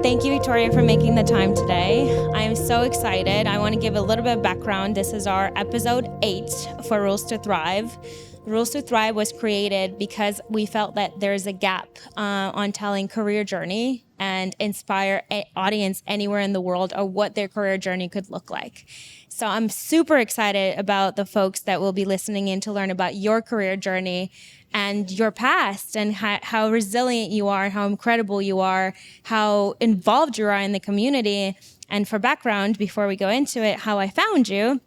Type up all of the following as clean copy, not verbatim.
Thank you, Victoria, for making the time today. I am so excited. I want to give a little bit of background. This is our episode 8 for Rules to Thrive. Rules to Thrive was created because we felt that there's a gap on telling career journey and inspire an audience anywhere in the world or what their career journey could look like. So I'm super excited about the folks that will be listening in to learn about your career journey and your past and how resilient you are, how incredible you are, how involved you are in the community. And for background, before we go into it, how I found you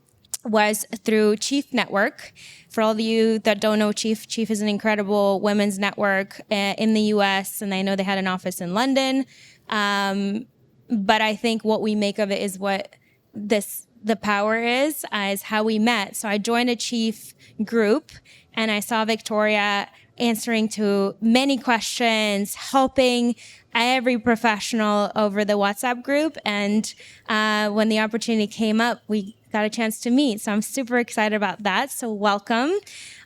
was through Chief Network. For all of you that don't know Chief is an incredible women's network in the US, and I know they had an office in London. But I think what we make of it is what the power is how we met. So I joined a Chief group, and I saw Victoria answering to many questions, helping every professional over the WhatsApp group. And when the opportunity came up, we got a chance to meet. So I'm super excited about that. So welcome.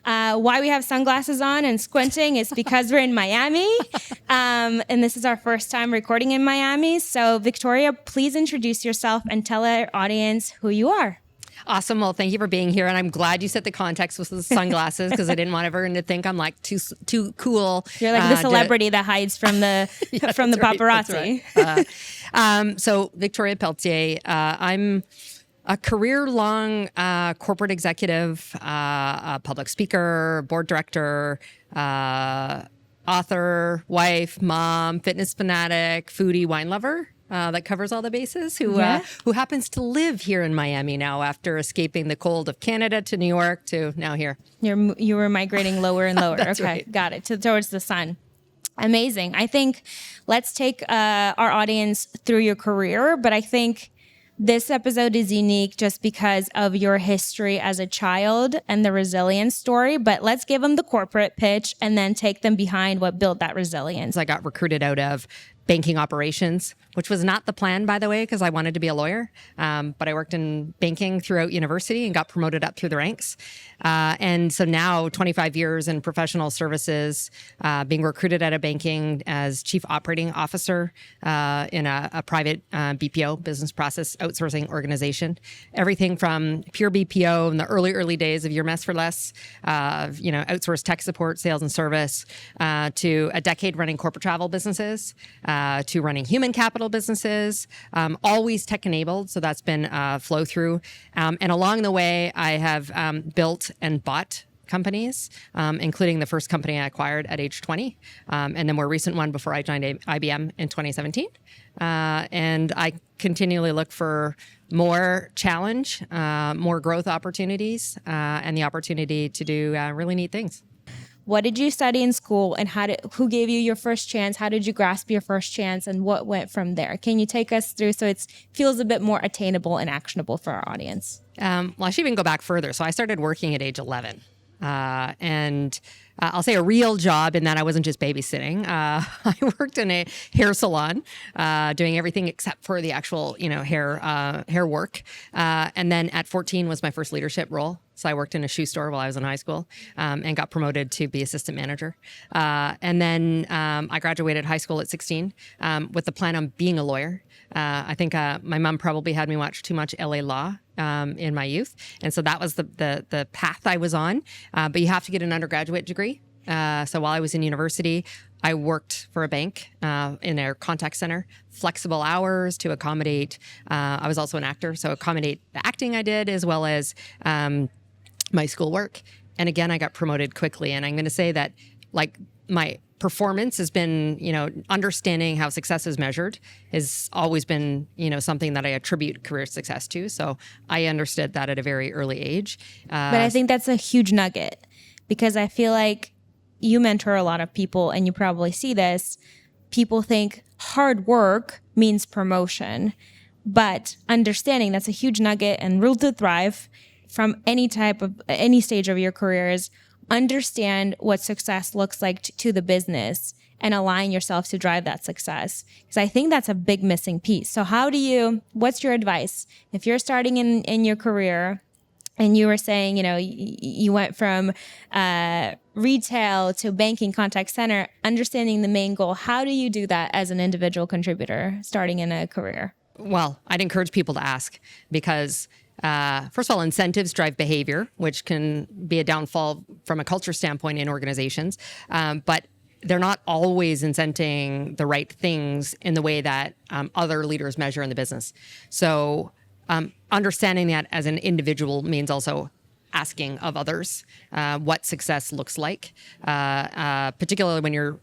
Why we have sunglasses on and squinting is because we're in Miami. And this is our first time recording in Miami. So Victoria, please introduce yourself and tell our audience who you are. Awesome. Well, thank you for being here. And I'm glad you set the context with the sunglasses because I didn't want everyone to think I'm like too cool. You're like the celebrity that hides from the from the paparazzi. Right. So Victoria Pelletier, I'm a career-long corporate executive, public speaker, board director, author, wife, mom, fitness fanatic, foodie, wine lover. That covers all the bases, who happens to live here in Miami now after escaping the cold of Canada to New York to now here. You were migrating lower and lower. That's okay, right. Got it. Towards the sun. Amazing. I think let's take our audience through your career, but I think this episode is unique just because of your history as a child and the resilience story, but let's give them the corporate pitch and then take them behind what built that resilience. I got recruited out of banking operations, which was not the plan, by the way, because I wanted to be a lawyer. But I worked in banking throughout university and got promoted up through the ranks. And so now 25 years in professional services, being recruited out of banking as chief operating officer in a private BPO, business process outsourcing organization. Everything from pure BPO in the early days of Your Mess for Less, outsourced tech support, sales and service, to a decade running corporate travel businesses, to running human capital businesses, always tech enabled. So that's been flow through. And along the way, I have built and bought companies, including the first company I acquired at age 20, and the more recent one before I joined IBM in 2017. And I continually look for more challenge, more growth opportunities, and the opportunity to do really neat things. What did you study in school, and who gave you your first chance? How did you grasp your first chance, and what went from there? Can you take us through so it feels a bit more attainable and actionable for our audience? Well, I should even go back further. So I started working at age 11. And I'll say a real job in that I wasn't just babysitting. I worked in a hair salon, doing everything except for the actual, hair work. And then at 14 was my first leadership role. So I worked in a shoe store while I was in high school, and got promoted to be assistant manager. And then I graduated high school at 16 with the plan on being a lawyer. I think my mom probably had me watch too much LA Law in my youth. And so that was the path I was on. But you have to get an undergraduate degree. So while I was in university, I worked for a bank in their contact center, flexible hours to accommodate. I was also an actor, so accommodate the acting I did as well as my schoolwork. And again, I got promoted quickly. And I'm going to say that my performance has been, understanding how success is measured has always been, something that I attribute career success to. So I understood that at a very early age. But I think that's a huge nugget because I feel like you mentor a lot of people and you probably see this. People think hard work means promotion, but understanding that's a huge nugget and rule to thrive from any stage of your career is understand what success looks like to the business and align yourself to drive that success. Because I think that's a big missing piece. So what's your advice? If you're starting in your career And you were saying, you went from retail to banking contact center, understanding the main goal. How do you do that as an individual contributor starting in a career? Well, I'd encourage people to ask because, first of all, incentives drive behavior, which can be a downfall from a culture standpoint in organizations. But they're not always incenting the right things in the way that other leaders measure in the business. So understanding that as an individual means also asking of others what success looks like, particularly when you're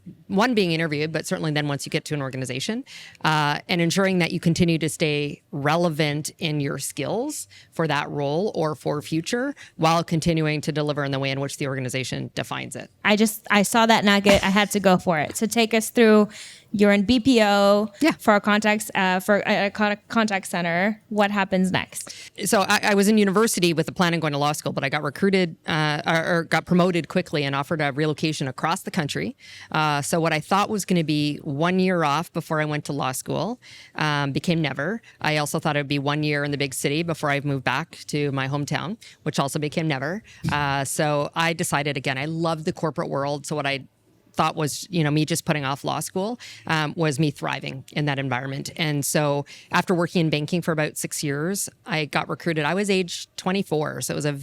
being interviewed, but certainly then once you get to an organization, and ensuring that you continue to stay relevant in your skills for that role or for future while continuing to deliver in the way in which the organization defines it. I saw that nugget. I had to go for it. So take us through. You're in BPO for a contact center. What happens next? So I was in university with the plan of going to law school, but I got recruited or got promoted quickly and offered a relocation across the country. So what I thought was going to be 1 year off before I went to law school became never. I also thought it would be 1 year in the big city before I moved back to my hometown, which also became never. So I decided again, I love the corporate world. So what I thought was, me just putting off law school was me thriving in that environment. And so after working in banking for about 6 years, I got recruited. I was age 24. So it was a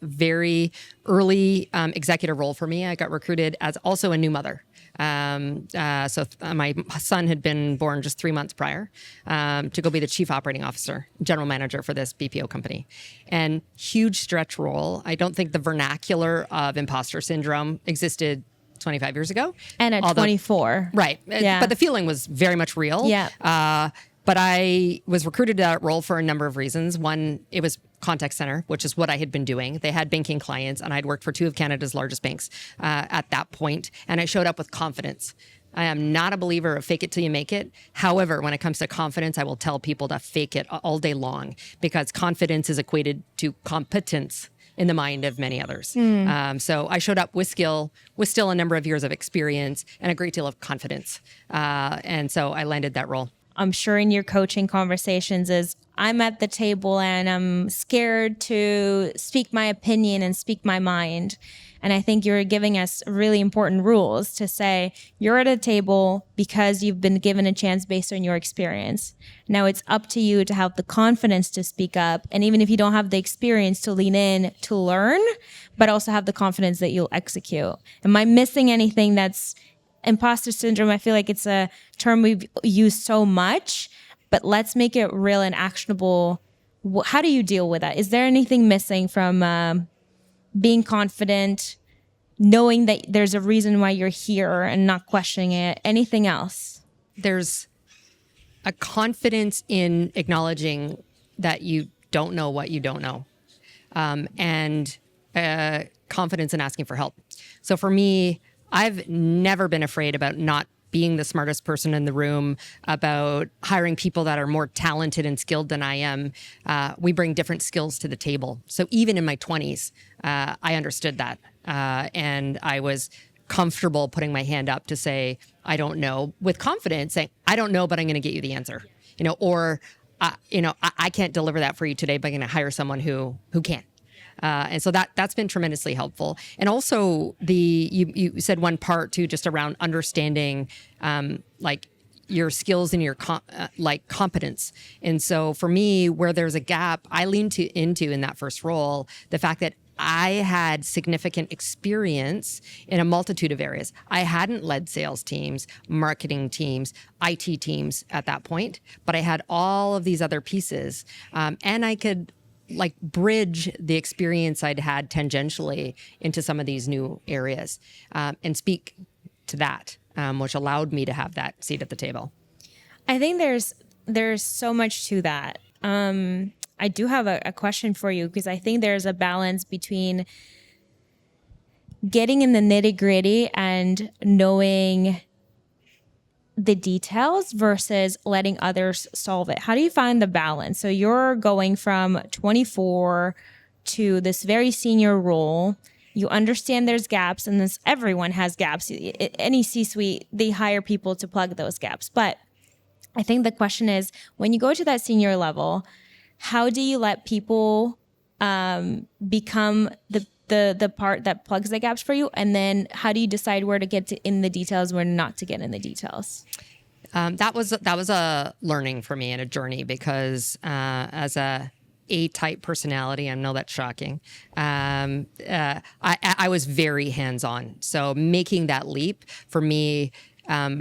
very early executive role for me. I got recruited as also a new mother. So my son had been born just 3 months prior to go be the chief operating officer, general manager for this BPO company. And huge stretch role. I don't think the vernacular of imposter syndrome existed 25 years ago. And at 24. Right. Yeah. But the feeling was very much real. Yeah. But I was recruited to that role for a number of reasons. One, it was contact center, which is what I had been doing. They had banking clients, and I'd worked for two of Canada's largest banks at that point. And I showed up with confidence. I am not a believer of fake it till you make it. However, when it comes to confidence, I will tell people to fake it all day long because confidence is equated to competence in the mind of many others. So I showed up with skill, with still a number of years of experience and a great deal of confidence. And so I landed that role. I'm sure in your coaching conversations is I'm at the table and I'm scared to speak my opinion and speak my mind. And I think you're giving us really important rules to say you're at a table because you've been given a chance based on your experience. Now it's up to you to have the confidence to speak up. And even if you don't have the experience, to lean in to learn, but also have the confidence that you'll execute. Am I missing anything? That's imposter syndrome? I feel like it's a term we've used so much, but let's make it real and actionable. How do you deal with that? Is there anything missing from being confident, knowing that there's a reason why you're here and not questioning it? Anything else? There's a confidence in acknowledging that you don't know what you don't know, and confidence in asking for help. So for me, I've never been afraid about not being the smartest person in the room, about hiring people that are more talented and skilled than I am. We bring different skills to the table. So even in my 20s, I understood that. And I was comfortable putting my hand up to say, I don't know, with confidence, saying, I don't know, but I'm going to get you the answer. I can't deliver that for you today, but I'm going to hire someone who can. And so that's been tremendously helpful. And also you said one part too, just around understanding, your skills and your competence. And so for me, where there's a gap, I leaned into in that first role, the fact that I had significant experience in a multitude of areas. I hadn't led sales teams, marketing teams, IT teams at that point, but I had all of these other pieces. And I could bridge the experience I'd had tangentially into some of these new areas and speak to that, which allowed me to have that seat at the table. I think there's so much to that. I do have a question for you because I think there's a balance between getting in the nitty-gritty and knowing the details versus letting others solve it. How do you find the balance? So you're going from 24 to this very senior role. You understand there's gaps, and everyone has gaps. Any C-suite, they hire people to plug those gaps. But I think the question is, when you go to that senior level, how do you let people become the part that plugs the gaps for you? And then how do you decide where to get to in the details, where not to get in the details? That was a learning for me and a journey, because as a A-type personality, I know that's shocking. I was very hands-on, so making that leap for me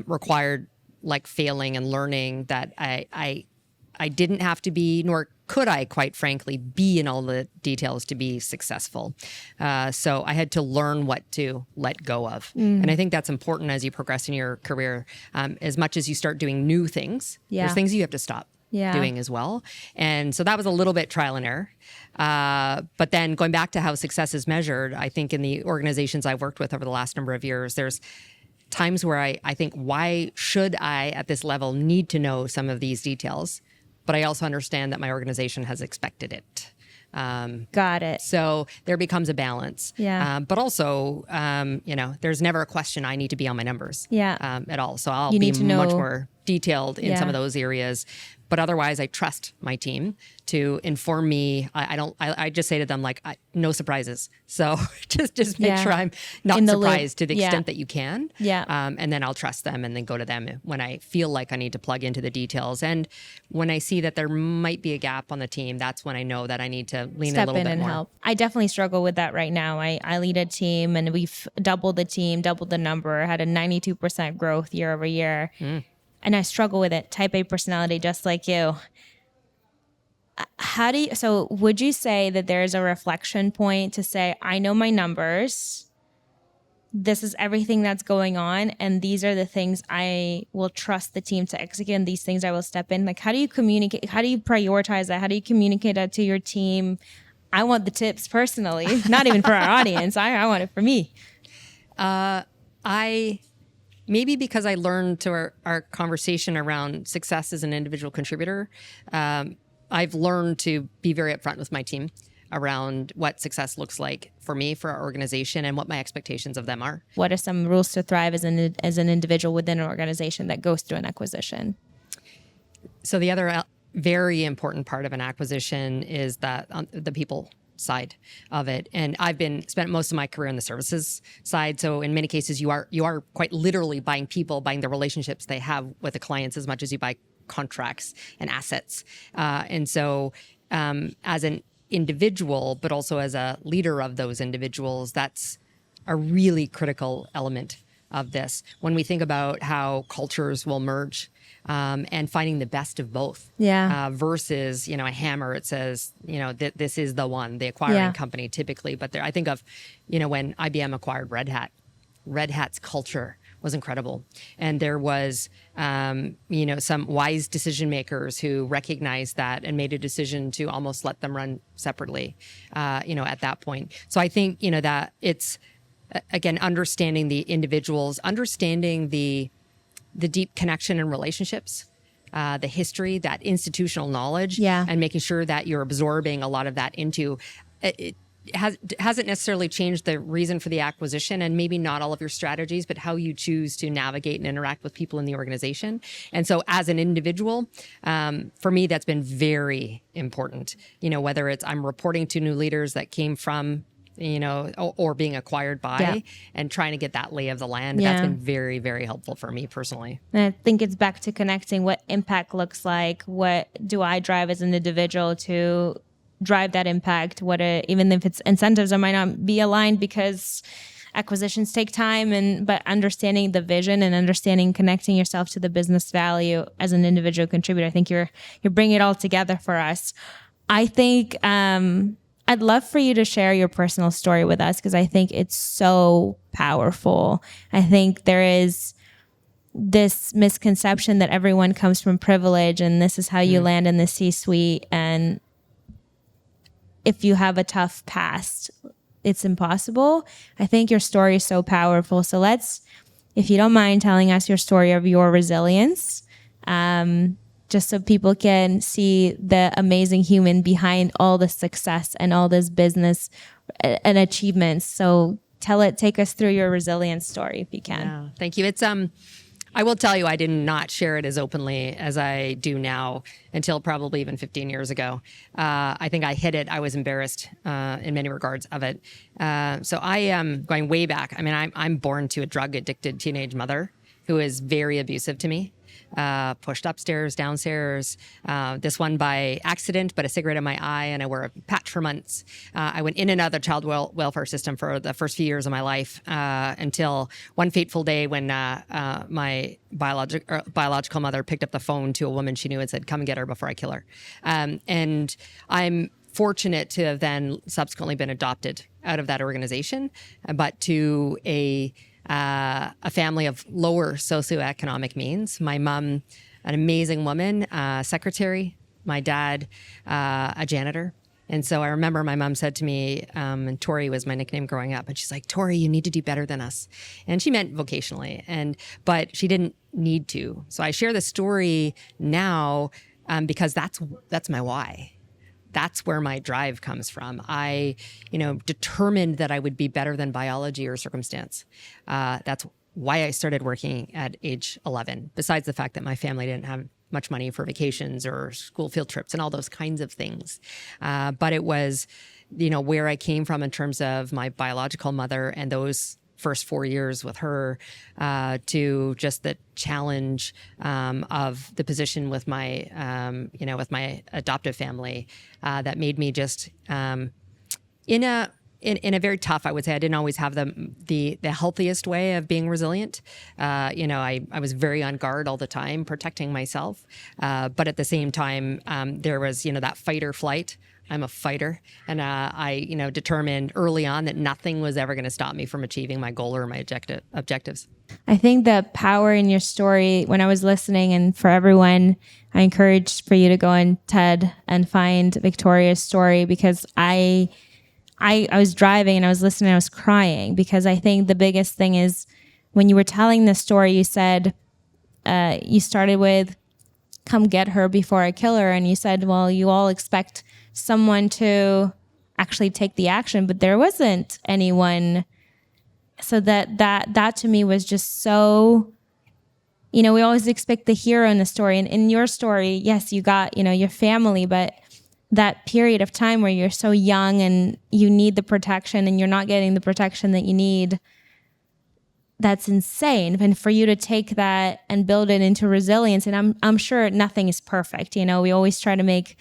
required like failing and learning that I didn't have to be, nor could I, quite frankly, be in all the details to be successful. So I had to learn what to let go of. And I think that's important as you progress in your career. As much as you start doing new things, there's things you have to stop doing as well. And so that was a little bit trial and error. But then going back to how success is measured, I think in the organizations I've worked with over the last number of years, there's times where I think, why should I at this level need to know some of these details? But I also understand that my organization has expected it. Got it. So there becomes a balance. Yeah. But also, there's never a question I need to be on my numbers at all. So I'll be much more detailed in some of those areas. But otherwise, I trust my team to inform me. I just say to them, like, no surprises. So just make sure I'm not surprised to the extent that you can. And then I'll trust them and then go to them when I feel like I need to plug into the details. And when I see that there might be a gap on the team, that's when I know that I need to lean Step a little in bit and more. help. I definitely struggle with that right now. I lead a team, and we've doubled the team, doubled the number, had a 92% growth year over year. And I struggle with it. Type A personality, just like you. So would you say that there's a reflection point to say, I know my numbers, this is everything that's going on, and these are the things I will trust the team to execute, and these things I will step in? Like, how do you communicate? How do you prioritize that? How do you communicate that to your team? I want the tips personally, not even for our audience. I want it for me. Maybe because I learned to our conversation around success as an individual contributor, I've learned to be very upfront with my team around what success looks like for me, for our organization, and what my expectations of them are. What are some rules to thrive as an individual within an organization that goes through an acquisition? So the other very important part of an acquisition is that the people side of it. And I've spent most of my career on the services side. So in many cases, you are quite literally buying people, buying the relationships they have with the clients as much as you buy contracts and assets. And so as an individual, but also as a leader of those individuals, that's a really critical element of this. When we think about how cultures will merge, and finding the best of both, versus a hammer. It says this is the one, the acquiring company typically. But I think of when IBM acquired Red Hat. Red Hat's culture was incredible, and there was some wise decision makers who recognized that and made a decision to almost let them run separately. At that point, so I think that it's again understanding the individuals, understanding the deep connection and relationships, the history, that institutional knowledge, and making sure that you're absorbing a lot of that into it. Hasn't necessarily changed the reason for the acquisition, and maybe not all of your strategies, but how you choose to navigate and interact with people in the organization. And so as an individual, for me, that's been very important. Whether it's I'm reporting to new leaders that came from or being acquired by, and trying to get that lay of the land. That's been very, very helpful for me personally. And I think it's back to connecting what impact looks like. What do I drive as an individual to drive that impact? Even if it's incentives that might not be aligned because acquisitions take time, but understanding the vision and connecting yourself to the business value as an individual contributor. I think you're bringing it all together for us. I think, I'd love for you to share your personal story with us, because I think it's so powerful. I think there is this misconception that everyone comes from privilege and this is how you land in the C-suite. And if you have a tough past, it's impossible. I think your story is so powerful. So if you don't mind telling us your story of your resilience, just so people can see the amazing human behind all the success and all this business and achievements. So take us through your resilience story if you can. Yeah, thank you. It's I will tell you, I did not share it as openly as I do now until probably even 15 years ago. I think I hid it. I was embarrassed in many regards of it. So I am going way back. I mean, I'm born to a drug addicted teenage mother who is very abusive to me. Pushed upstairs, downstairs, this one by accident, but a cigarette in my eye, and I wore a patch for months. I went in and out of the child welfare system for the first few years of my life until one fateful day when my biological mother picked up the phone to a woman she knew and said, "Come and get her before I kill her." And I'm fortunate to have then subsequently been adopted out of that organization, but to a family of lower socioeconomic means. My mom, an amazing woman, secretary. My dad, a janitor. And so I remember my mom said to me, and Tori was my nickname growing up, and she's like, "Tori, you need to do better than us." And she meant vocationally, but she didn't need to. So I share the story now because that's my why. That's where my drive comes from. I, determined that I would be better than biology or circumstance. That's why I started working at age 11, besides the fact that my family didn't have much money for vacations or school field trips and all those kinds of things. But it was, where I came from in terms of my biological mother and those first 4 years with her, to just the challenge of the position with my, with my adoptive family, that made me just in a very tough, I would say. I didn't always have the healthiest way of being resilient. I was very on guard all the time, protecting myself, but at the same time, there was that fight or flight. I'm a fighter, and I determined early on that nothing was ever going to stop me from achieving my goal or my objectives. I think the power in your story, when I was listening, and for everyone, I encourage for you to go on TED and find Victoria's story, because I was driving and I was listening, I was crying, because I think the biggest thing is when you were telling this story, you said, you started with, "Come get her before I kill her." And you said, well, you all expect someone to actually take the action, but there wasn't anyone. So that to me was just so, we always expect the hero in the story. And in your story, yes, you got, your family, but that period of time where you're so young and you need the protection and you're not getting the protection that you need, that's insane. And for you to take that and build it into resilience, and I'm sure nothing is perfect. We always try to make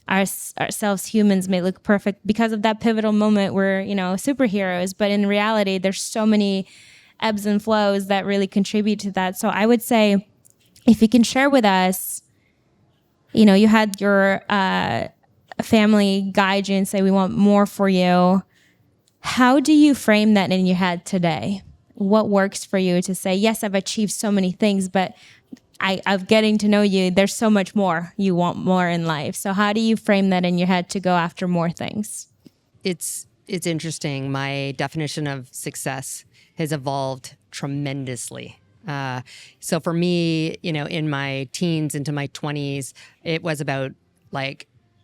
ourselves, humans, may look perfect because of that pivotal moment where, superheroes. But in reality, there's so many ebbs and flows that really contribute to that. So I would say, if you can share with us, you had your family guide you and say, "We want more for you." How do you frame that in your head today? What works for you to say, yes, I've achieved so many things, but I'm getting to know you, there's so much more. You want more in life. So how do you frame that in your head to go after more things? It's interesting. My definition of success has evolved tremendously. So for me, in my teens into my 20s, it was about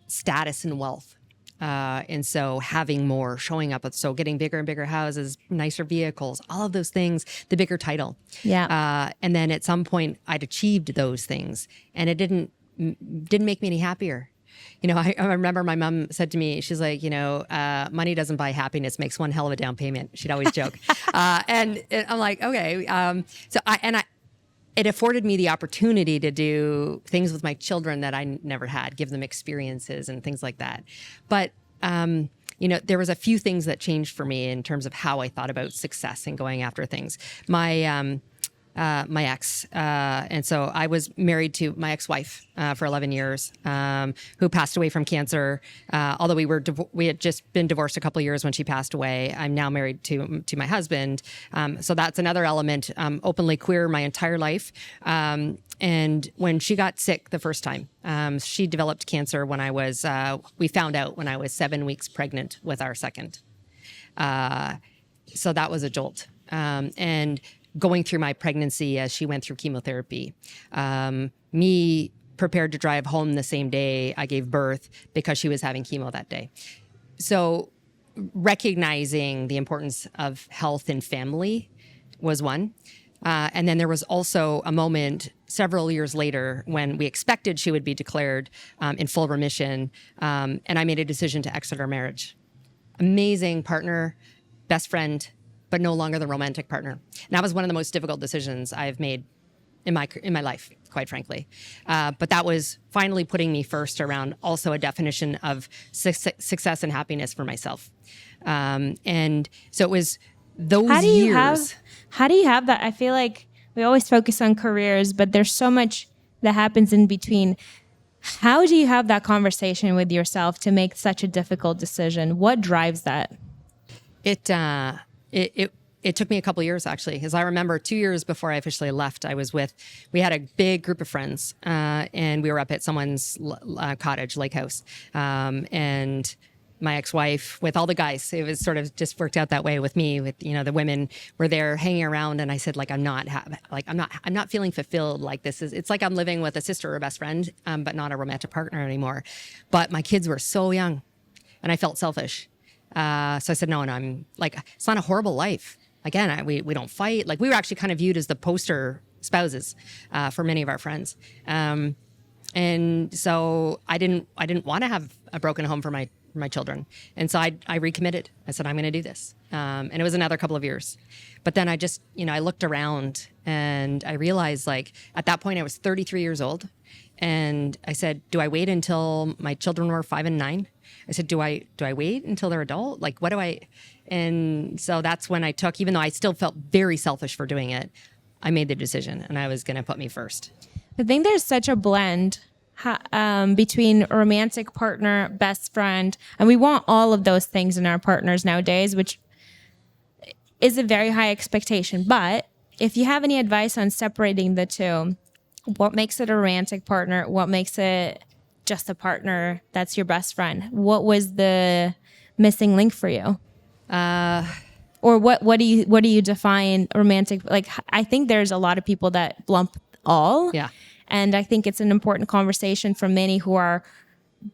status and wealth. And so having more, showing up, so getting bigger and bigger houses, nicer vehicles, all of those things, the bigger title. Yeah. And then at some point I'd achieved those things and it didn't make me any happier. I remember my mom said to me, she's like, money doesn't buy happiness, makes one hell of a down payment. She'd always joke. And I'm like, okay. It afforded me the opportunity to do things with my children that I never had, give them experiences and things like that. But, there was a few things that changed for me in terms of how I thought about success and going after things. My ex, and so I was married to my ex-wife for 11 years, who passed away from cancer. Although we had just been divorced a couple of years when she passed away. I'm now married to my husband, so that's another element. Openly queer my entire life, and when she got sick the first time, she developed cancer when we found out when I was 7 weeks pregnant with our second. So that was a jolt, and going through my pregnancy as she went through chemotherapy, me prepared to drive home the same day I gave birth because she was having chemo that day. So recognizing the importance of health and family was one. And then there was also a moment several years later when we expected she would be declared in full remission. And I made a decision to exit our marriage. Amazing partner, best friend, but no longer the romantic partner. And that was one of the most difficult decisions I've made in my life, quite frankly. But that was finally putting me first around also a definition of success and happiness for myself. And so it was those years. How do you have that? I feel like we always focus on careers, but there's so much that happens in between. How do you have that conversation with yourself to make such a difficult decision? What drives that? It took me a couple of years, actually, because I remember 2 years before I officially left, we had a big group of friends, and we were up at someone's cottage, lake house, and my ex-wife with all the guys. It was sort of just worked out that way with me. With the women were there hanging around, and I said, I'm not feeling fulfilled. Like it's like I'm living with a sister or a best friend, but not a romantic partner anymore. But my kids were so young, and I felt selfish. So I said, no, I'm like, it's not a horrible life. Again, we don't fight. Like we were actually kind of viewed as the poster spouses for many of our friends. And so I didn't want to have a broken home for my children. And so I recommitted. I said, I'm going to do this. And it was another couple of years. But then I just, I looked around and I realized at that point I was 33 years old. And I said, do I wait until my children were 5 and 9? I said, do I wait until they're adult? And so that's when I took, even though I still felt very selfish for doing it, I made the decision and I was going to put me first. I think there's such a blend between romantic partner, best friend, and we want all of those things in our partners nowadays, which is a very high expectation. But if you have any advice on separating the two, what makes it a romantic partner? What makes it just a partner that's your best friend? What was the missing link for you? Or what do you define romantic? I think there's a lot of people that lump all. Yeah. And I think it's an important conversation for many who are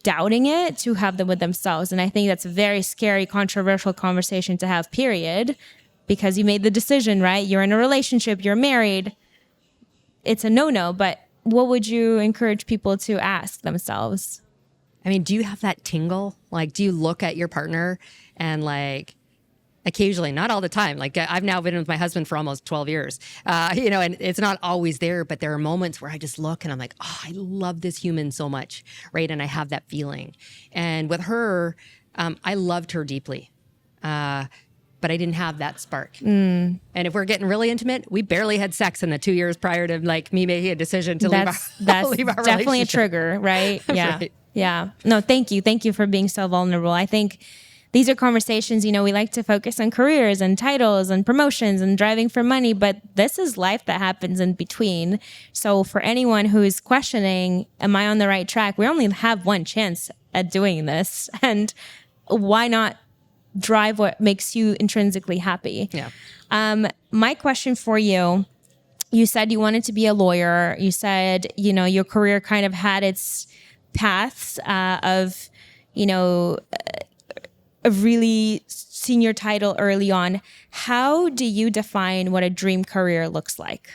doubting it to have them with themselves. And I think that's a very scary, controversial conversation to have, period, because you made the decision, right? You're in a relationship, you're married. It's a no-no, but what would you encourage people to ask themselves? I mean, do you have that tingle? Do you look at your partner and occasionally, not all the time. I've now been with my husband for almost 12 years, and it's not always there, but there are moments where I just look and I'm like, oh, I love this human so much, right? And I have that feeling. And with her, I loved her deeply, but I didn't have that spark. And if we're getting really intimate, we barely had sex in the 2 years prior to me making a decision to leave our That's leave our definitely a relationship. trigger, right? Yeah. Right. Yeah. No, thank you. Thank you for being so vulnerable. I think these are conversations, we like to focus on careers and titles and promotions and driving for money, but this is life that happens in between. So for anyone who is questioning, am I on the right track? We only have one chance at doing this. And why not drive what makes you intrinsically happy? Yeah. My question for you, you said you wanted to be a lawyer. You said, your career kind of had its paths of, a really senior title early on. How do you define what a dream career looks like?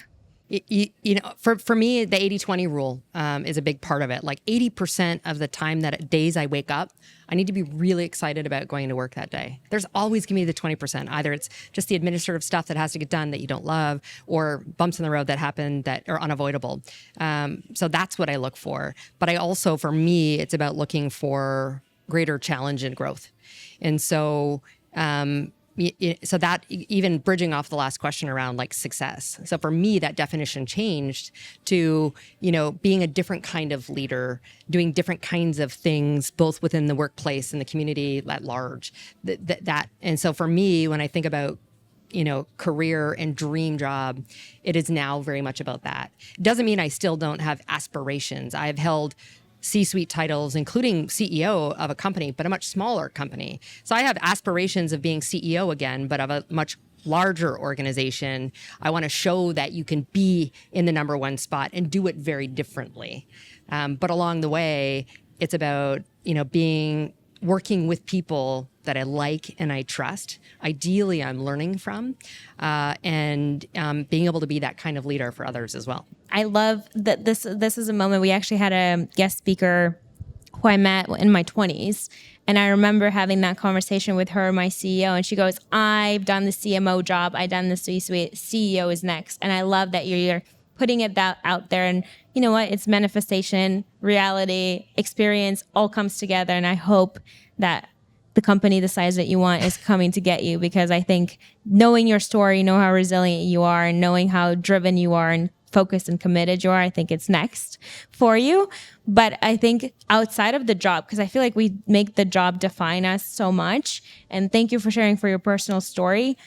For me, the 80-20 rule is a big part of it. 80% of the time days I wake up, I need to be really excited about going to work that day. There's always going to be the 20%. Either it's just the administrative stuff that has to get done that you don't love, or bumps in the road that happen that are unavoidable. So that's what I look for. But I also, for me, it's about looking for greater challenge and growth. And so, so that even bridging off the last question around success. So for me, that definition changed to, being a different kind of leader, doing different kinds of things, both within the workplace and the community at large. And so for me, when I think about, career and dream job, it is now very much about that. It doesn't mean I still don't have aspirations. I've held C-suite titles, including CEO of a company, but a much smaller company. So I have aspirations of being CEO again, but of a much larger organization. I want to show that you can be in the number one spot and do it very differently. But along the way, it's about, being working with people that I like and I trust. Ideally, I'm learning from, and being able to be that kind of leader for others as well. I love that this is a moment. We actually had a guest speaker who I met in my 20s. And I remember having that conversation with her, my CEO, and she goes, I've done the CMO job. I've done the C-suite. CEO is next. And I love that you're putting it out there. And you know what? It's manifestation, reality, experience all comes together. And I hope that the company the size that you want is coming to get you, because I think knowing your story, know how resilient you are, and knowing how driven you are and focused and committed you are, I think it's next for you. But I think outside of the job, because I feel like we make the job define us so much, and thank you for sharing for your personal story.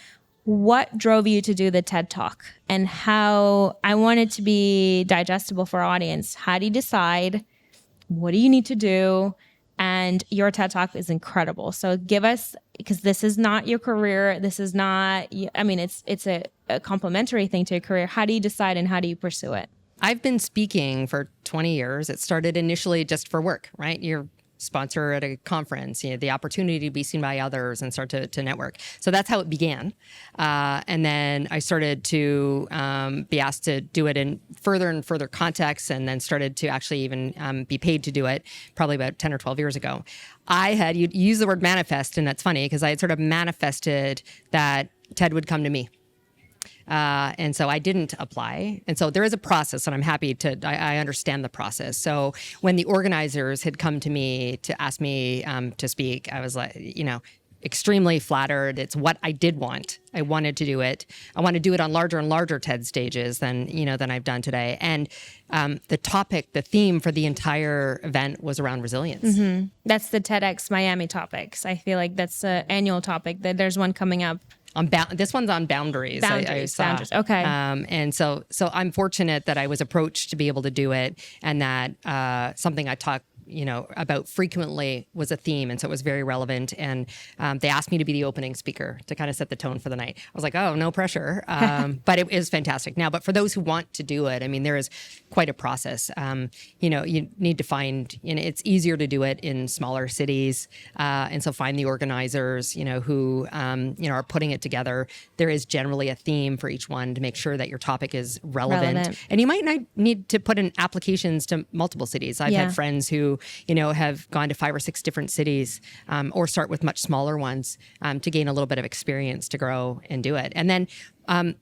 What drove you to do the TED Talk, and how I want it to be digestible for our audience? How do you decide? What do you need to do? And your TED Talk is incredible. So give us, because this is not your career. This is not, I mean, it's a complementary thing to your career. How do you decide and how do you pursue it? I've been speaking for 20 years. It started initially just for work, right? You're sponsor at a conference, the opportunity to be seen by others and start to network. So that's how it began. And then I started to be asked to do it in further and further contexts, and then started to actually even be paid to do it probably about 10 or 12 years ago. You use the word manifest, and that's funny because I had sort of manifested that TED would come to me. And so I didn't apply. And so there is a process, and I'm happy I understand the process. So when the organizers had come to me to ask me to speak, I was like, extremely flattered. It's what I did want. I wanted to do it. I want to do it on larger and larger TED stages than I've done today. And the theme for the entire event was around resilience. Mm-hmm. That's the TEDx Miami topics. I feel like that's an annual topic. There's one coming up. This one's on boundaries. Boundaries. Okay. And so I'm fortunate that I was approached to be able to do it, and that something I talk about frequently was a theme. And so it was very relevant. And they asked me to be the opening speaker to kind of set the tone for the night. I was like, oh, no pressure. But it is fantastic. Now, but for those who want to do it, I mean, there is quite a process. You need to find, it's easier to do it in smaller cities. And so find the organizers, who, are putting it together. There is generally a theme for each one to make sure that your topic is relevant. And you might not need to put in applications to multiple cities. I've had friends who have gone to 5 or 6 different cities, or start with much smaller ones to gain a little bit of experience to grow and do it. And then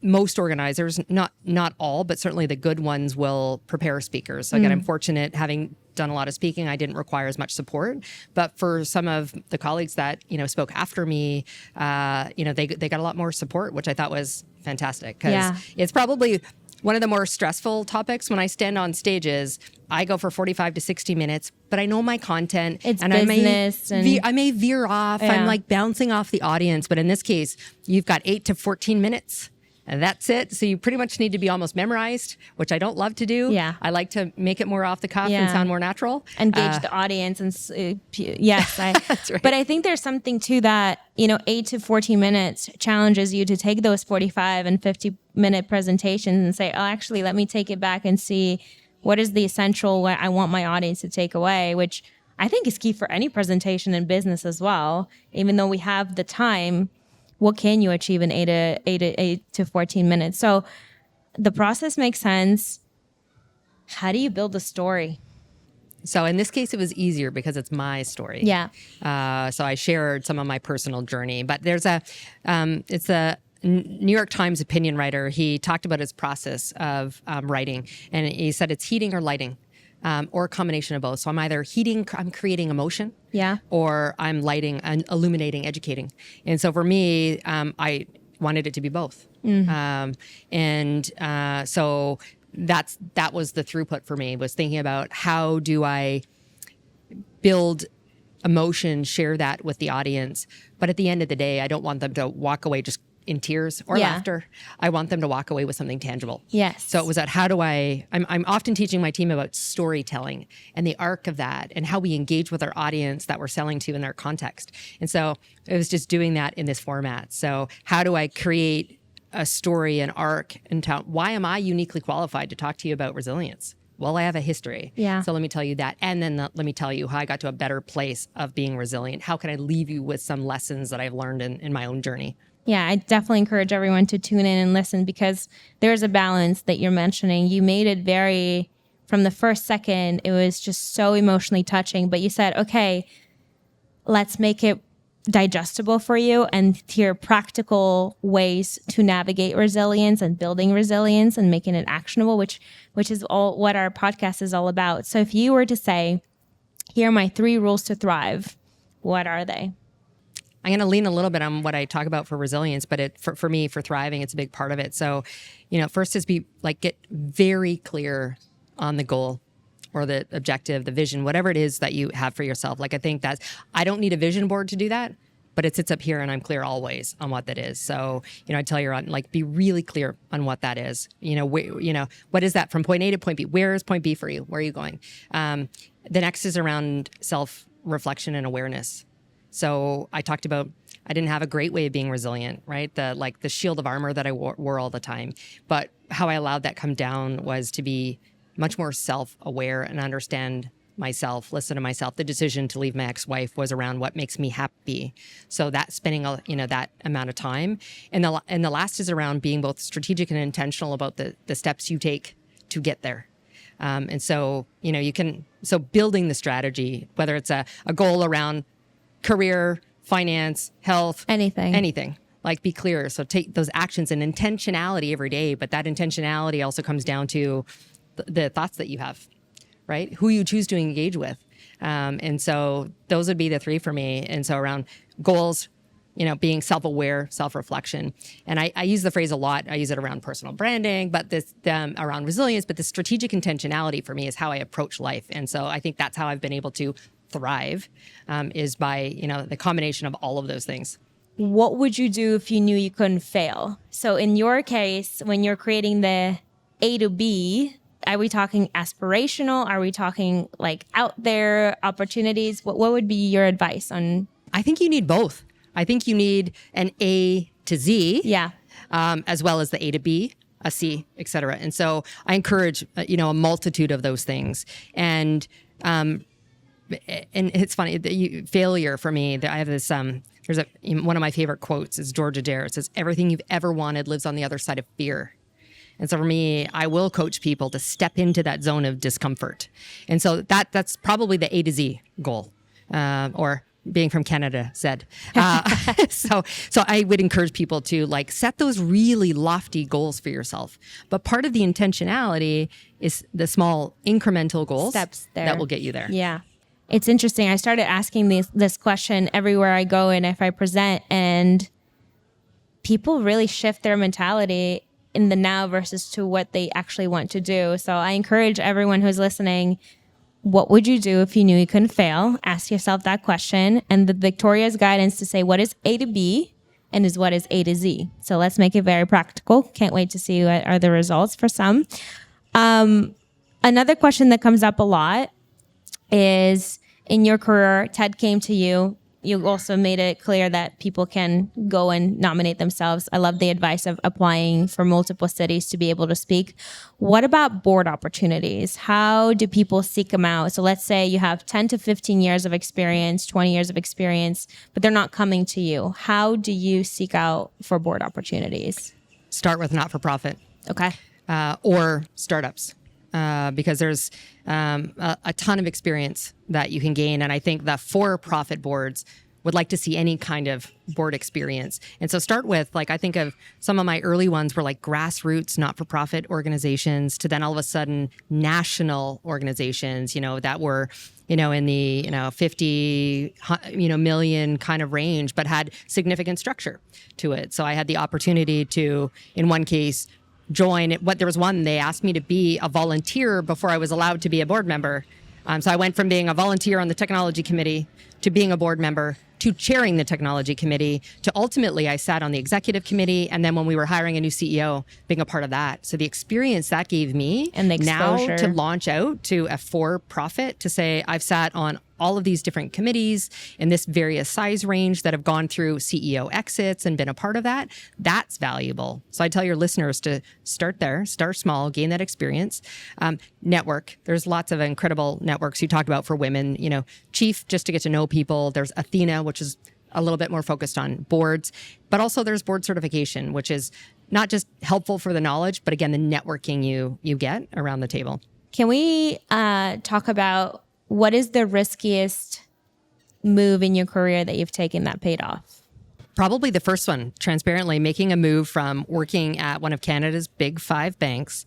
most organizers, not all, but certainly the good ones, will prepare speakers. So again, I'm fortunate, having done a lot of speaking, I didn't require as much support. But for some of the colleagues that spoke after me, they got a lot more support, which I thought was fantastic, because it's probably one of the more stressful topics. When I stand on stages, I go for 45 to 60 minutes, but I know my content. It's and business. I may veer off. Yeah. I'm like bouncing off the audience. But in this case, you've got 8 to 14 minutes. And that's it. So you pretty much need to be almost memorized, which I don't love to do. Yeah. I like to make it more off the cuff and sound more natural. Engage the audience. And yes, that's right. But I think there's something to that, 8 to 14 minutes challenges you to take those 45 and 50-minute presentations and say, oh, actually, let me take it back and see what is the essential, what I want my audience to take away, which I think is key for any presentation in business as well. Even though we have the time, what can you achieve in 8 to 14 minutes? So the process makes sense. How do you build a story? So in this case, it was easier because it's my story. Yeah. So I shared some of my personal journey, but there's it's a New York Times opinion writer. He talked about his process of writing, and he said it's heating or lighting. Or a combination of both. So I'm either I'm creating emotion, or I'm lighting and illuminating, educating. And so for me, I wanted it to be both. So that was the throughput for me, was thinking about how do I build emotion, share that with the audience. But at the end of the day, I don't want them to walk away just in tears or laughter. I want them to walk away with something tangible. Yes. So it was that I'm often teaching my team about storytelling and the arc of that and how we engage with our audience that we're selling to in their context. And so it was just doing that in this format. So how do I create a story, an arc, and why am I uniquely qualified to talk to you about resilience? Well, I have a history. Yeah. So let me tell you that. And then let me tell you how I got to a better place of being resilient. How can I leave you with some lessons that I've learned in my own journey? Yeah, I definitely encourage everyone to tune in and listen, because there's a balance that you're mentioning. You made it very, from the first second, it was just so emotionally touching. But you said, okay, let's make it digestible for you and here practical ways to navigate resilience and building resilience and making it actionable, which is all what our podcast is all about. So if you were to say, here are my 3 rules to thrive, what are they? I'm going to lean a little bit on what I talk about for resilience, but for me, for thriving, it's a big part of it. So, first is get very clear on the goal or the objective, the vision, whatever it is that you have for yourself. Like, I think I don't need a vision board to do that, but it sits up here and I'm clear always on what that is. So, I tell you, be really clear on what that is. What is that from point A to point B? Where is point B for you? Where are you going? The next is around self-reflection and awareness. So I talked about, I didn't have a great way of being resilient, right? The shield of armor that I wore all the time. But how I allowed that come down was to be much more self-aware and understand myself, listen to myself. The decision to leave my ex-wife was around what makes me happy. So that spending, that amount of time. And the last is around being both strategic and intentional about the steps you take to get there. And so, building the strategy, whether it's a goal around career, finance, health, anything. Be clear. So take those actions and intentionality every day. But that intentionality also comes down to the thoughts that you have, right? Who you choose to engage with. And so those would be the 3 for me. And so around goals, being self-aware, self-reflection. And I use the phrase a lot. I use it around personal branding, but around resilience, but the strategic intentionality for me is how I approach life. And so I think that's how I've been able to thrive, is by, the combination of all of those things. What would you do if you knew you couldn't fail? So in your case, when you're creating the A to B, are we talking aspirational? Are we talking out there opportunities? What would be your advice on? I think you need both. I think you need an A to Z, as well as the A to B, a C, et cetera. And so I encourage, a multitude of those things. And it's funny, failure for me, I have this, there's one of my favorite quotes is George Adair. It says, everything you've ever wanted lives on the other side of fear. And so for me, I will coach people to step into that zone of discomfort. And so that's probably the A to Z goal, or being from Canada said. So I would encourage people to set those really lofty goals for yourself. But part of the intentionality is the small incremental goals steps there that will get you there. Yeah. It's interesting. I started asking this question everywhere I go and if I present, and people really shift their mentality in the now versus to what they actually want to do. So I encourage everyone who's listening, what would you do if you knew you couldn't fail? Ask yourself that question. And the Victoria's guidance to say what is A to B and is what is A to Z. So let's make it very practical. Can't wait to see what are the results for some. Another question that comes up a lot is, in your career, TED came to you. You also made it clear that people can go and nominate themselves. I love the advice of applying for multiple cities to be able to speak. What about board opportunities? How do people seek them out? So let's say you have 10 to 15 years of experience, 20 years of experience, but they're not coming to you. How do you seek out for board opportunities? Start with not-for-profit. Okay. Or startups. Because there's a ton of experience that you can gain. And I think the for-profit boards would like to see any kind of board experience. And so start with, I think of some of my early ones were grassroots, not-for-profit organizations, to then all of a sudden national organizations, that were, in the, 50, million kind of range, but had significant structure to it. So I had the opportunity to, in one case, join. There was one, they asked me to be a volunteer before I was allowed to be a board member. So I went from being a volunteer on the technology committee to being a board member to chairing the technology committee to ultimately I sat on the executive committee. And then when we were hiring a new CEO, being a part of that. So the experience that gave me and the now exposure to launch out to a for-profit, to say I've sat on all of these different committees in this various size range that have gone through CEO exits and been a part of that. That's valuable. So I tell your listeners to start there, start small, gain that experience. Network. There's lots of incredible networks you talked about for women, Chief, just to get to know people. There's Athena, which is a little bit more focused on boards, but also there's board certification, which is not just helpful for the knowledge, but again, the networking you get around the table. Can we talk about what is the riskiest move in your career that you've taken that paid off? Probably the first one, transparently, making a move from working at one of Canada's big 5 banks,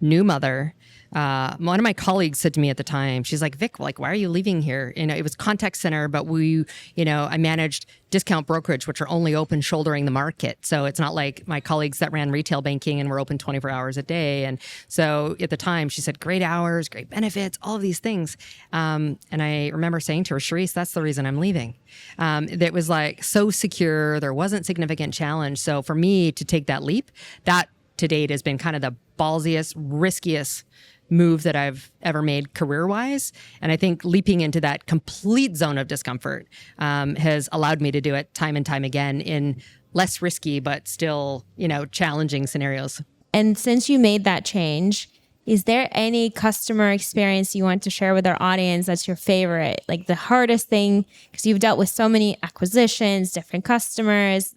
new mother. One of my colleagues said to me at the time, she's like, Vic, why are you leaving here? It was contact center, but I managed discount brokerage, which are only open shouldering the market. So it's not like my colleagues that ran retail banking and were open 24 hours a day. And so at the time she said, great hours, great benefits, all of these things. And I remember saying to her, Charisse, that's the reason I'm leaving. That was like so secure. There wasn't significant challenge. So for me to take that leap, that to date has been kind of the ballsiest, riskiest move that I've ever made career-wise. And I think leaping into that complete zone of discomfort has allowed me to do it time and time again in less risky, but still, challenging scenarios. And since you made that change, is there any customer experience you want to share with our audience that's your favorite? Like the hardest thing, because you've dealt with so many acquisitions, different customers,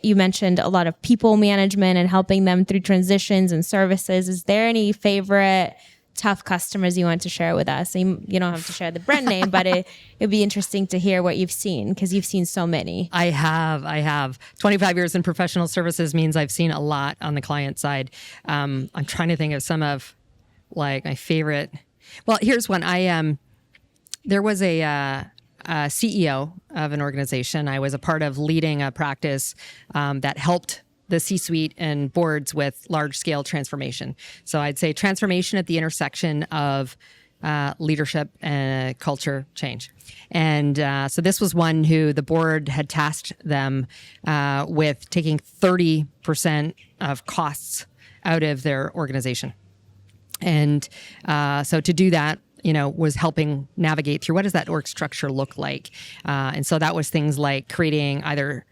you mentioned a lot of people management and helping them through transitions and services. Is there any favorite tough customers you want to share with us? You don't have to share the brand name, but it'd be interesting to hear what you've seen, because you've seen so many. I have 25 years in professional services means I've seen a lot on the client side. I'm trying to think of some of like my favorite. Well, here's one. There was a CEO of an organization. I was a part of leading a practice that helped the C-suite and boards with large-scale transformation. So I'd say transformation at the intersection of leadership and culture change. And so this was one who the board had tasked them with taking 30% of costs out of their organization. And so to do that, was helping navigate through what does that org structure look like. And so that was things like creating either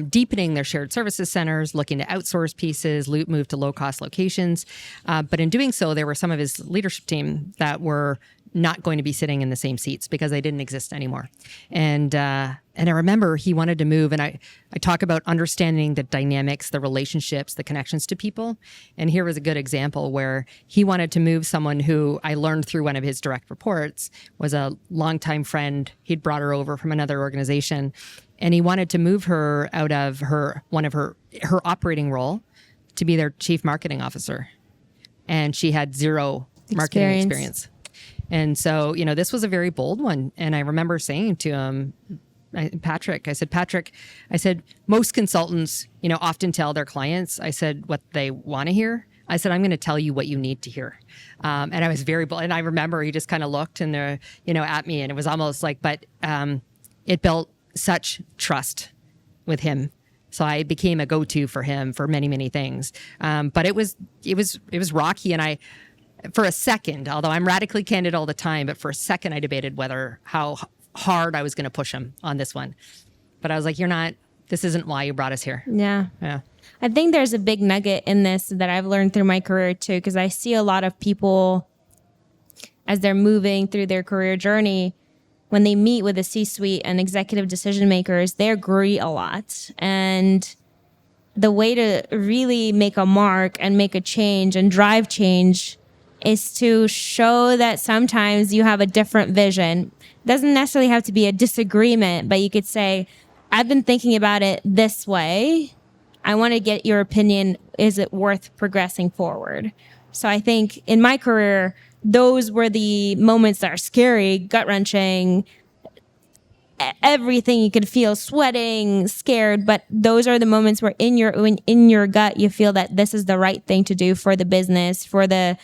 deepening their shared services centers, looking to outsource pieces, move to low-cost locations. But in doing so, there were some of his leadership team that were not going to be sitting in the same seats because they didn't exist anymore. And I remember he wanted to move, and I talk about understanding the dynamics, the relationships, the connections to people. And here was a good example where he wanted to move someone who I learned through one of his direct reports was a longtime friend. He'd brought her over from another organization, and he wanted to move her out of her operating role to be their chief marketing officer. And she had zero marketing experience. And so, this was a very bold one. And I remember saying to him, Patrick, most consultants, often tell their clients, I said, what they want to hear. I said, I'm going to tell you what you need to hear. And I was very bold. And I remember he just kind of looked and, at me, and it was almost like, but it built such trust with him. So I became a go-to for him for many, many things. But it was rocky. And for a second, although I'm radically candid all the time, but for a second I debated how hard I was going to push him on this one. But I was like, this isn't why you brought us here. Yeah. I think there's a big nugget in this that I've learned through my career too, because I see a lot of people as they're moving through their career journey, when they meet with the C-suite and executive decision makers, they agree a lot. And the way to really make a mark and make a change and drive change is to show that sometimes you have a different vision. It doesn't necessarily have to be a disagreement, but you could say, I've been thinking about it this way. I want to get your opinion. Is it worth progressing forward? So I think in my career, those were the moments that are scary, gut-wrenching, everything you could feel, sweating, scared. But those are the moments where in your gut, you feel that this is the right thing to do for the business, for the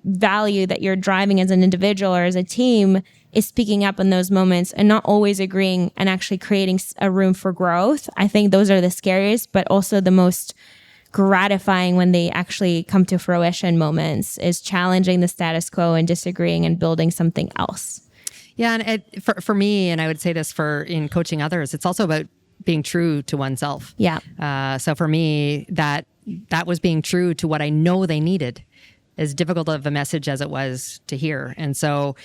value that you're driving as an individual or as a team, is speaking up in those moments and not always agreeing and actually creating a room for growth. I think those are the scariest, but also the most gratifying when they actually come to fruition moments is challenging the status quo and disagreeing and building something else. Yeah, and for me, and I would say this for in coaching others, it's also about being true to oneself. Yeah. So for me, that was being true to what I know they needed, as difficult of a message as it was to hear. And so,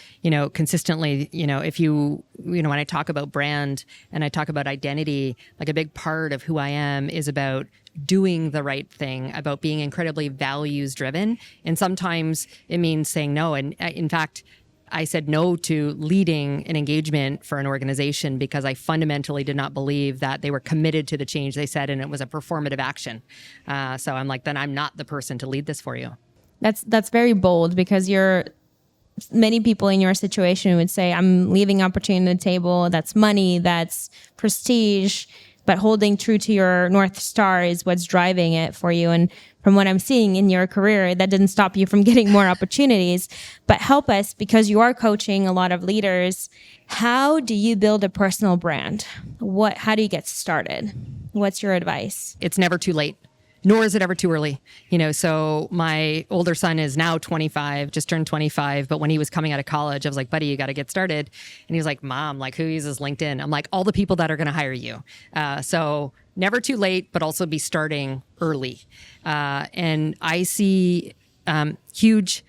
consistently, if when I talk about brand and I talk about identity, like a big part of who I am is about doing the right thing, about being incredibly values driven. And sometimes it means saying no. And in fact, I said no to leading an engagement for an organization because I fundamentally did not believe that they were committed to the change they said, and it was a performative action. So I'm like, then I'm not the person to lead this for you. That's very bold, because many people in your situation would say, I'm leaving opportunity on the table. That's money, that's prestige, but holding true to your North Star is what's driving it for you. And from what I'm seeing in your career, that didn't stop you from getting more opportunities. But help us, because you are coaching a lot of leaders. How do you build a personal brand? How do you get started? What's your advice? It's never too late. Nor is it ever too early. So my older son is now 25, just turned 25. But when he was coming out of college, I was like, buddy, you got to get started. And he was like, Mom, like, who uses LinkedIn? I'm like, all the people that are going to hire you. So never too late, but also be starting early. And I see huge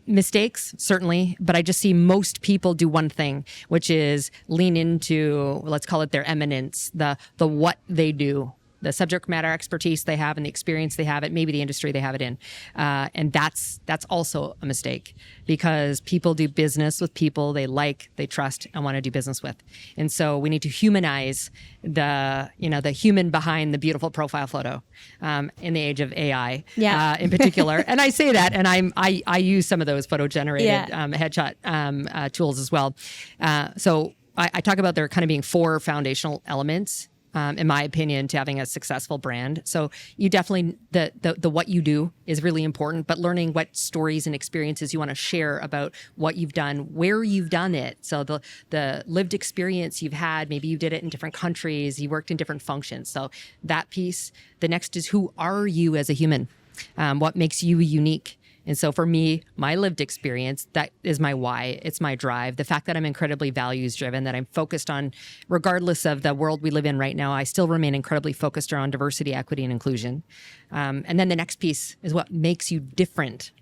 mistakes, certainly, but I just see most people do one thing, which is lean into, let's call it their eminence, the what they do, the subject matter expertise they have and the experience they have it, maybe the industry they have it in. And that's also a mistake, because people do business with people they like, they trust, and want to do business with. And so we need to humanize the human behind the beautiful profile photo in the age of AI, in particular. And I say that, and I use some of those photo generated headshot tools as well. So I talk about there kind of being 4 foundational elements, in my opinion, to having a successful brand. So you definitely, the what you do is really important, but learning what stories and experiences you want to share about what you've done, where you've done it. So the lived experience you've had, maybe you did it in different countries, you worked in different functions. So that piece. The next is, who are you as a human? What makes you unique? And so for me, my lived experience, that is my why. It's my drive. The fact that I'm incredibly values driven, that I'm focused on, regardless of the world we live in right now, I still remain incredibly focused around diversity, equity, and inclusion. And then the next piece is what makes you different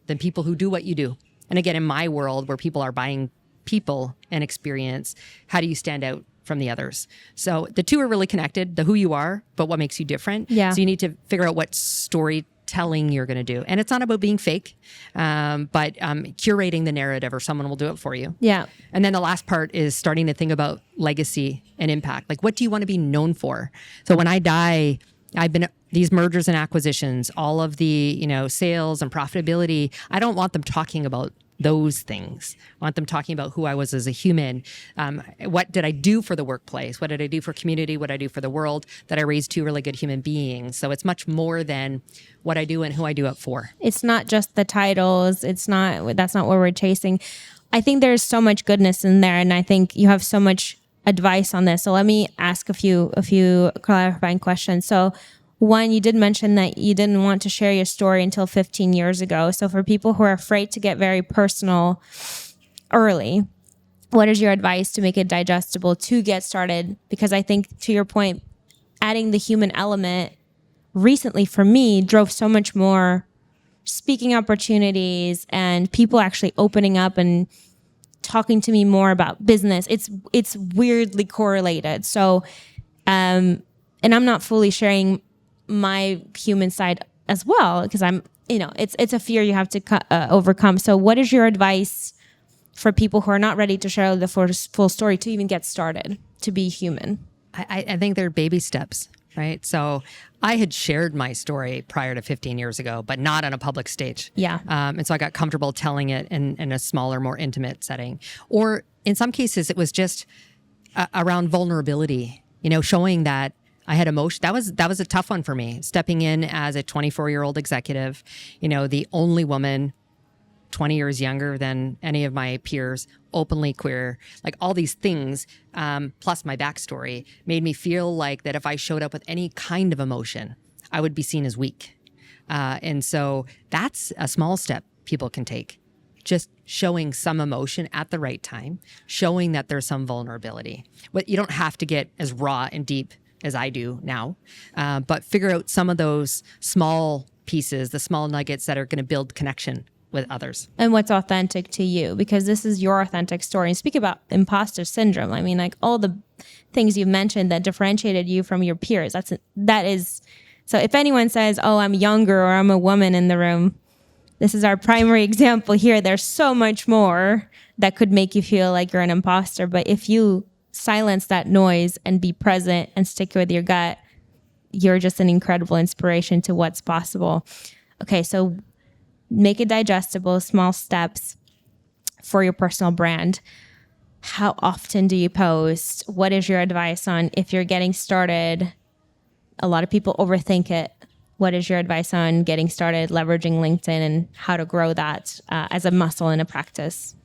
than people who do what you do. And again, in my world where people are buying people and experience, how do you stand out from the others? So the two are really connected, the who you are, but what makes you different. Yeah. So you need to figure out what storytelling you're going to do. And it's not about being fake, but curating the narrative, or someone will do it for you. Yeah. And then the last part is starting to think about legacy and impact. Like, what do you want to be known for? So when I die, I've been these mergers and acquisitions, all of the, sales and profitability. I don't want them talking about those things. I want them talking about who I was as a human. What did I do for the workplace? What did I do for community? What did I do for the world? That I raised 2 really good human beings. So it's much more than what I do and who I do it for. It's not just the titles. That's not what we're chasing. I think there's so much goodness in there, and I think you have so much advice on this. So let me ask a few clarifying questions. So one, you did mention that you didn't want to share your story until 15 years ago. So for people who are afraid to get very personal early, what is your advice to make it digestible to get started? Because I think, to your point, adding the human element recently for me drove so much more speaking opportunities and people actually opening up and talking to me more about business. It's weirdly correlated. So, and I'm not fully sharing my human side as well, because I'm, it's a fear you have to overcome. So what is your advice for people who are not ready to share the full story to even get started, to be human? I think they're baby steps, right? So I had shared my story prior to 15 years ago, but not on a public stage. Yeah. And so I got comfortable telling it in a smaller, more intimate setting. Or in some cases, it was just around vulnerability, showing that I had emotion. That was a tough one for me. Stepping in as a 24-year-old executive, the only woman 20 years younger than any of my peers, openly queer, like all these things, plus my backstory, made me feel like that if I showed up with any kind of emotion, I would be seen as weak. And so that's a small step people can take. Just showing some emotion at the right time, showing that there's some vulnerability. But you don't have to get as raw and deep as I do now, but figure out some of those small pieces, the small nuggets that are going to build connection with others. And what's authentic to you, because this is your authentic story. And speak about imposter syndrome. I mean, like all the things you've mentioned that differentiated you from your peers. That is, so if anyone says, oh, I'm younger or I'm a woman in the room, this is our primary example here. There's so much more that could make you feel like you're an imposter. But if you silence that noise and be present and stick with your gut, you're just an incredible inspiration to what's possible. Okay, so make it digestible, small steps for your personal brand. How often do you post? What is your advice on if you're getting started? A lot of people overthink it. What is your advice on getting started, leveraging LinkedIn, and how to grow that as a muscle and a practice?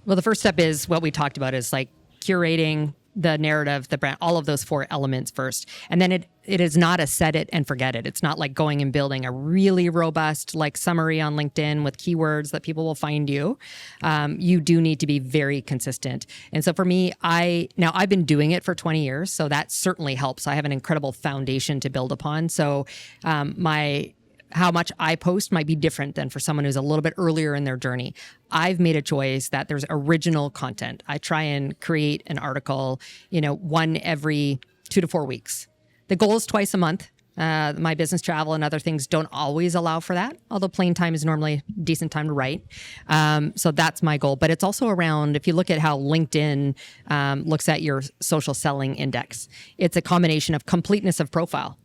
Well, the first step is what we talked about, is like curating the narrative, the brand, all of those 4 elements first. And then it is not a set it and forget it. It's not like going and building a really robust like summary on LinkedIn with keywords that people will find you. You do need to be very consistent. And so for me, I've been doing it for 20 years, so that certainly helps. I have an incredible foundation to build upon. So how much I post might be different than for someone who's a little bit earlier in their journey. I've made a choice that there's original content. I try and create an article, one every 2 to 4 weeks. The goal is twice a month. My business travel and other things don't always allow for that, although plain time is normally a decent time to write. So that's my goal. But it's also around, if you look at how LinkedIn looks at your social selling index, it's a combination of completeness of profile.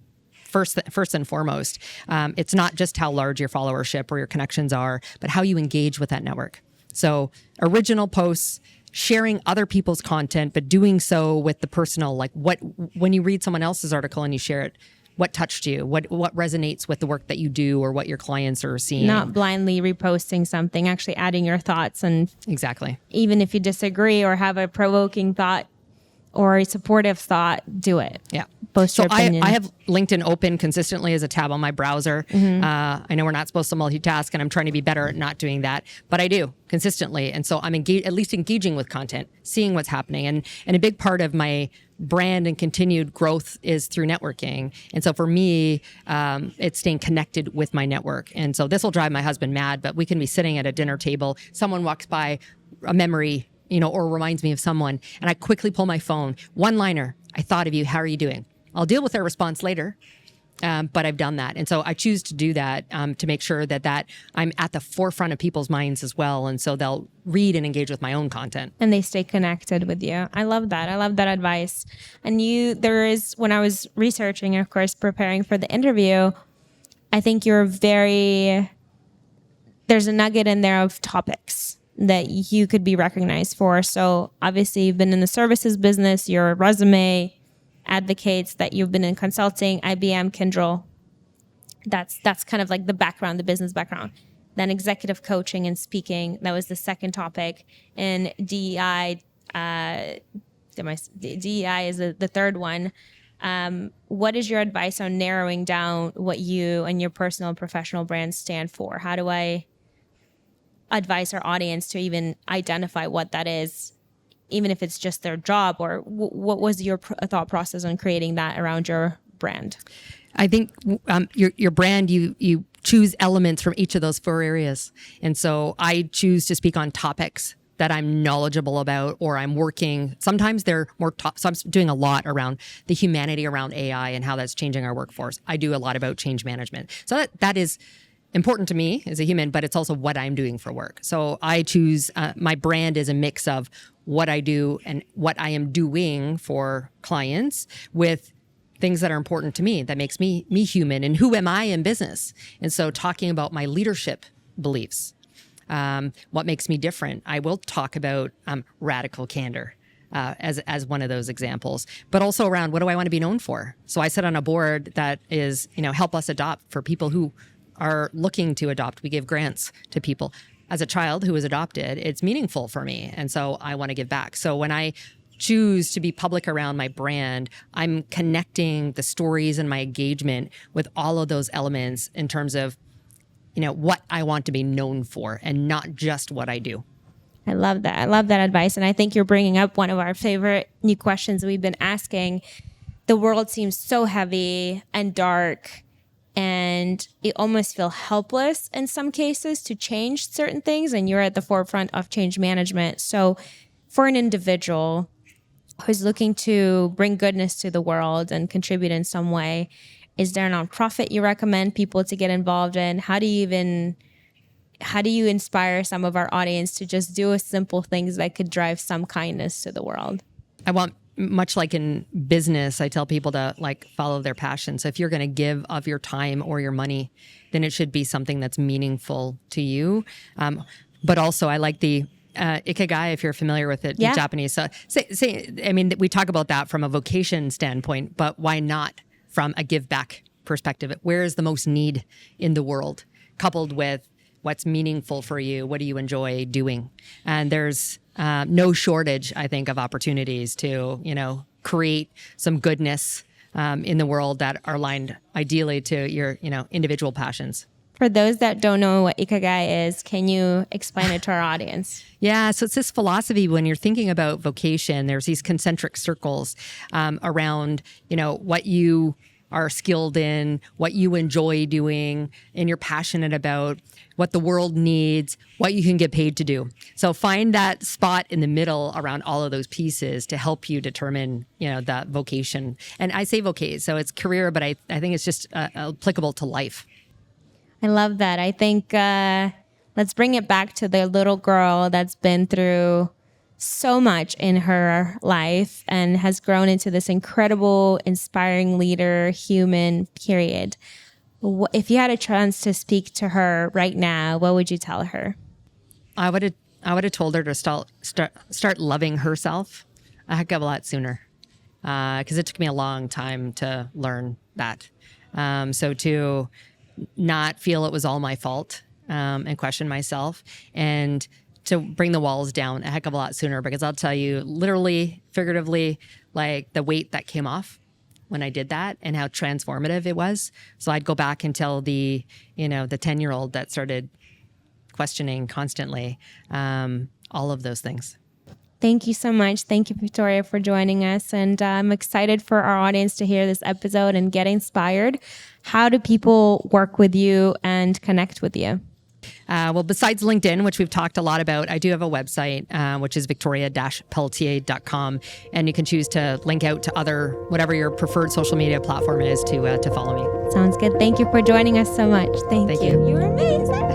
First and foremost, it's not just how large your followership or your connections are, but how you engage with that network. So original posts, sharing other people's content, but doing so with the personal, like when you read someone else's article and you share it, what touched you? What resonates with the work that you do or what your clients are seeing? Not blindly reposting something, actually adding your thoughts. And exactly. Even if you disagree or have a provoking thought or a supportive thought, do it. Yeah. Post your opinion. I have LinkedIn open consistently as a tab on my browser. Mm-hmm. I know we're not supposed to multitask, and I'm trying to be better at not doing that, but I do consistently. And so I'm at least engaging with content, seeing what's happening. And a big part of my brand and continued growth is through networking. And so for me, it's staying connected with my network. And so this will drive my husband mad, but we can be sitting at a dinner table. Someone walks by, a memory, or reminds me of someone, and I quickly pull my phone. One-liner, I thought of you. How are you doing? I'll deal with their response later, but I've done that. And so I choose to do that to make sure that I'm at the forefront of people's minds as well. And so they'll read and engage with my own content. And they stay connected with you. I love that. I love that advice. And when I was researching, of course, preparing for the interview, I think there's a nugget in there of topics that you could be recognized for. So obviously you've been in the services business, your resume advocates that you've been in consulting, IBM, Kyndryl. That's kind of like the background, the business background. Then executive coaching and speaking, that was the second topic. And DEI, DEI is the third one. What is your advice on narrowing down what you and your personal and professional brands stand for? How do I advise our audience to even identify what that is, even if it's just their job? Or what was your thought process on creating that around your brand? I think your brand, you choose elements from each of those 4 areas. And so I choose to speak on topics that I'm knowledgeable about, or I'm working. Sometimes they're more so I'm doing a lot around the humanity around AI and how that's changing our workforce. I do a lot about change management. So that is important to me as a human, but it's also what I'm doing for work. So I choose, my brand is a mix of what I do and what I am doing for clients with things that are important to me, that makes me human, and who am I in business. And so talking about my leadership beliefs, what makes me different. I will talk about radical candor as one of those examples, but also around what do I want to be known for? So I sit on a board that is, help us adopt for people who are looking to adopt. We give grants to people. As a child who was adopted, it's meaningful for me. And so I want to give back. So when I choose to be public around my brand, I'm connecting the stories and my engagement with all of those elements in terms of, what I want to be known for and not just what I do. I love that. I love that advice. And I think you're bringing up one of our favorite new questions we've been asking. The world seems so heavy and dark, and you almost feel helpless in some cases to change certain things. And you're at the forefront of change management. So for an individual who's looking to bring goodness to the world and contribute in some way, is there a nonprofit you recommend people to get involved in? How do you inspire some of our audience to just do simple things that could drive some kindness to the world? Much like in business, I tell people to follow their passion. So if you're going to give of your time or your money, then it should be something that's meaningful to you. But also I like the ikigai, if you're familiar with it, in Japanese. So we talk about that from a vocation standpoint, but why not from a give back perspective? Where is the most need in the world, coupled with what's meaningful for you? What do you enjoy doing? And there's no shortage, I think, of opportunities to, create some goodness in the world that are aligned ideally to your, individual passions. For those that don't know what ikigai is, can you explain it to our audience? Yeah, so it's this philosophy when you're thinking about vocation, there's these concentric circles around, what you are skilled in, what you enjoy doing, and you're passionate about, what the world needs, what you can get paid to do. So find that spot in the middle around all of those pieces to help you determine, that vocation. And I say vocation, so it's career, but I think it's just applicable to life. I love that. I think let's bring it back to the little girl that's been through so much in her life and has grown into this incredible, inspiring leader, human, period. If you had a chance to speak to her right now, what would you tell her? I would have told her to start loving herself a heck of a lot sooner, because it took me a long time to learn that. So to not feel it was all my fault and question myself, and to bring the walls down a heck of a lot sooner, because I'll tell you, literally, figuratively, the weight that came off when I did that and how transformative it was. So I'd go back and tell the 10-year-old that started questioning constantly all of those things. Thank you so much. Thank you, Victoria, for joining us. And I'm excited for our audience to hear this episode and get inspired. How do people work with you and connect with you? Well, besides LinkedIn, which we've talked a lot about, I do have a website, which is victoria-pelletier.com. And you can choose to link out to whatever your preferred social media platform is to follow me. Sounds good. Thank you for joining us so much. Thank you. You were amazing.